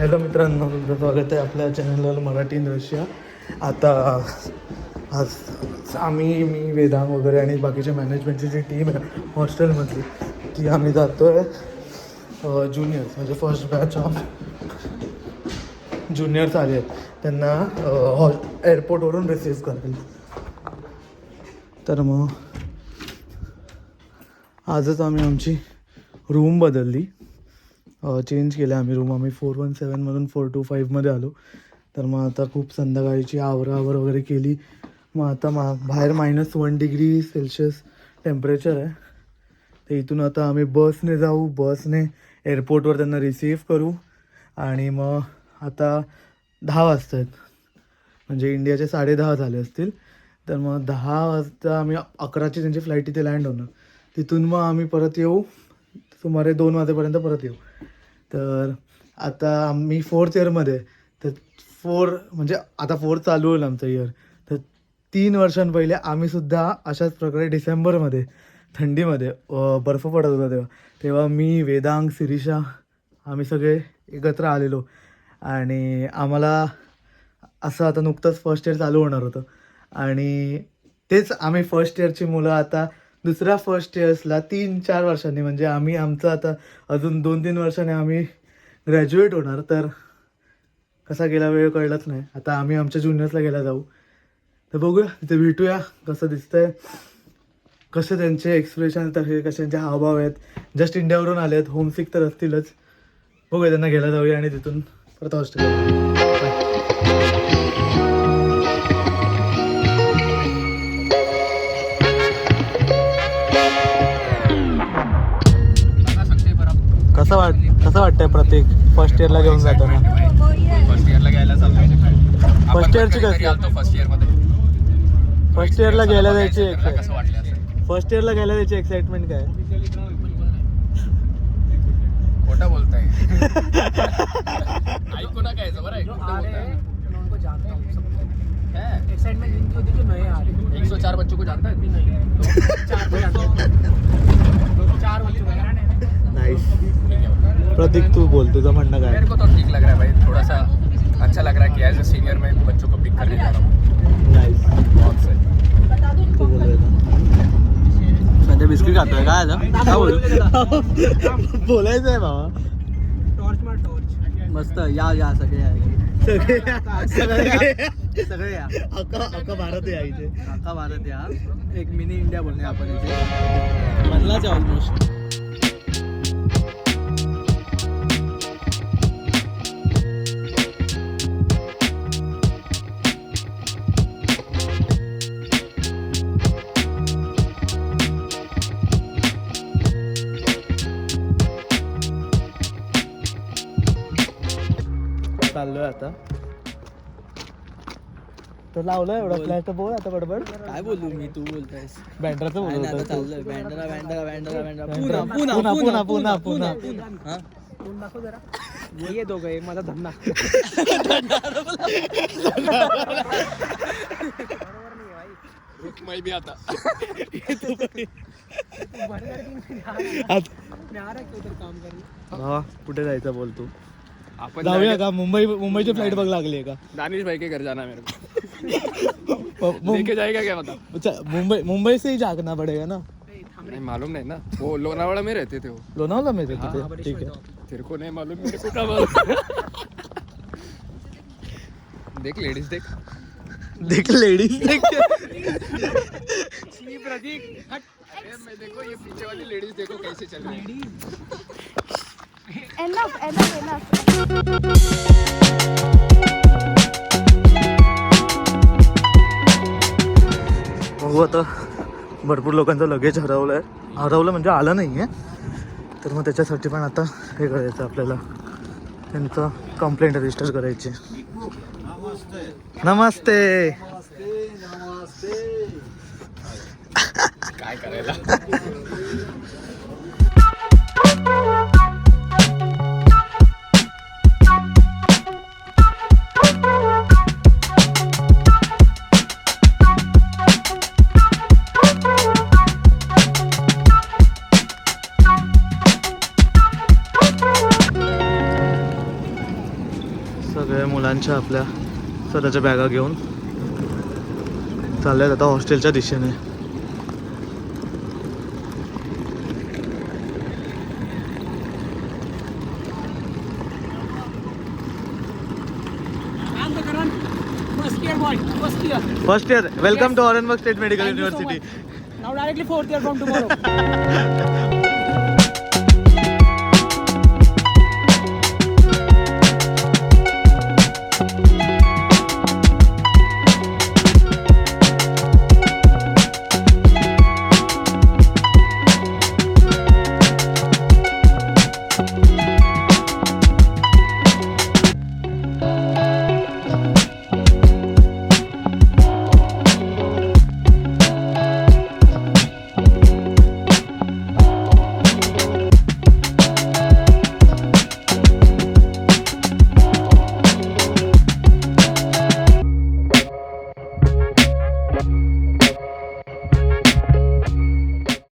Hello मित्रांनो, तुमचं स्वागत आहे आपल्या चॅनलवर मराठी इन रशिया. आता आज मी वेदांग वगैरे आणि बाकीचे मॅनेजमेंटची जी टीम आहे हॉस्टेलमधली, ती आम्ही जातो आहे ज्युनियर्स म्हणजे फर्स्ट बॅच ऑफ ज्युनियर्स आले आहेत त्यांना एअरपोर्टवरून रिसीव्ह करेल. तर मग आजच आम्ही आमची रूम बदलली, चेंज केलं आम्ही रूम. आम्ही 417मधून 425मध्ये आलो. तर मग आता खूप संध्याकाळची आवरावर वगैरे केली. मग आता बाहेर -1 डिग्री सेल्शियस टेम्परेचर आहे. तर इथून आता आम्ही बसने जाऊ, बसने एअरपोर्टवर त्यांना रिसीव्ह करू. आणि मग आता 10 वाजता आहेत, म्हणजे इंडियाचे 10:30 झाले असतील. तर मग 10 वाजता आम्ही 11ची त्यांची फ्लाईट इथे लँड होणार. तिथून मग आम्ही परत येऊ, सुमारे 2 वाजेपर्यंत परत येऊ. तर आता आम्ही 4th इयरमध्ये, तर 4 म्हणजे आता 4 चालू होईल आमचं इयर. तर 3 वर्षांपहिले आम्हीसुद्धा अशाच प्रकारे डिसेंबरमध्ये थंडीमध्ये बर्फ पडत होता तेव्हा मी, वेदांग, शिरीषा आम्ही सगळे एकत्र आलेलो. आणि आम्हाला असं आता नुकतंच फर्स्ट इयर चालू होणार होतं. आणि तेच आम्ही फर्स्ट इयरची मुलं आता दुसऱ्या फर्स्ट इयर्सला 3-4 वर्षांनी, म्हणजे आमचं आता अजून 2-3 वर्षांनी आम्ही ग्रॅज्युएट होणार. तर कसा गेला वेळ कळलंच नाही. आता आम्ही आमच्या ज्युनियर्सला गेला जाऊ. तर बघूया, तिथे भेटूया कसं दिसतंय, कसे त्यांचे एक्सप्रेशन, कसे त्यांचे हावभाव आहेत. जस्ट इंडियावरून आले आहेत, होमसिक तर असतीलच. बघूया, त्यांना घ्यायला जाऊया आणि तिथून परत हॉस्टेल. कसं वाटतंय प्रत्येक फर्स्ट इयरला घेऊन जाताना? फर्स्ट इयरला घ्यायला चाललो. फर्स्ट इयरची कशी? फर्स्ट इयरमध्ये फर्स्ट इयरला घ्यायला जायची कसं वाटलं? फर्स्ट इयरला घ्यायला जायची एक्साइटमेंट काय? खोटा बोलताय. ऐकू ना काय बरं आहे. एक्साइटमेंट इनकी होती जो नए आ रहे 104 बच्चों को जानता है? 4 को जानता हूँ. 4 बच्चों को नाइस. प्रतीक, तू बोल, तुझं म्हणणं काय? मेरे को तो ठीक लग रहा है भाई, थोड़ा सा अच्छा लग रहा है कि एज अ सीनियर मैं बच्चों को पिक करने जा रहा हूँ. नाइस. बहुत सही. तू बोल ना. सध्या बिस्किट खातोय काय आता? काय बोलू? बोलायचं आहे बाबा. टॉर्च मार टॉर्च. मस्त. या सगळे या. सगळे या. अख्खा भारत या इथे. अख्खा भारत या. एक मिनी इंडिया बोलणे आपण इथे. बनलाच आहे ऑलमोस्ट. चाललोय आता. तर लावलं एवढा फ्लॅश, तर बोल आता बडबड. काय बोलू मी? तू बोलतोयस. बँड्राचं काय नाही, आता बोलतो. चाललंय. पुन्हा. हा? तोंड दाखव जरा. ये दोघं, एक माझा धंदा. मैं भी आता. कुठे जायचं बोल तू? आपण जाऊया का? मुंबईची फ्लाईट बघ लागली आहे का? दानिश भाई के घर जाना मेरे को. लेके जाएगा क्या बता? मुंबई से ही जागना पड़ेगा ना. नहीं मालूम नहीं ना, वो लोनावाड़ा में रहते थे वो. लोणावला में थे तिथे. ठीक है. तेरे को नहीं मालूम, मेरे को क्या मालूम. देख लेडीज देख. देख लेडीज देख. प्रतीक हट. मैं देखो ये पीछे वाली लेडीज देखो कैसे चल रही है. Enough. हो, आता भरपूर लोकांचं लगेज हरवलं म्हणजे आलं नाही आहे. तर मग त्याच्यासाठी पण आता हे करायचं आपल्याला, त्यांचं कंप्लेंट रजिस्टर करायची. नमस्ते. काय करायला. निघायचं आपल्या स्वतःच्या बॅगा घेऊन. चालल्यात आता हॉस्टेलच्या दिशेने. First year. Welcome to Aurangabad state medical university. Now directly 4th year from tomorrow.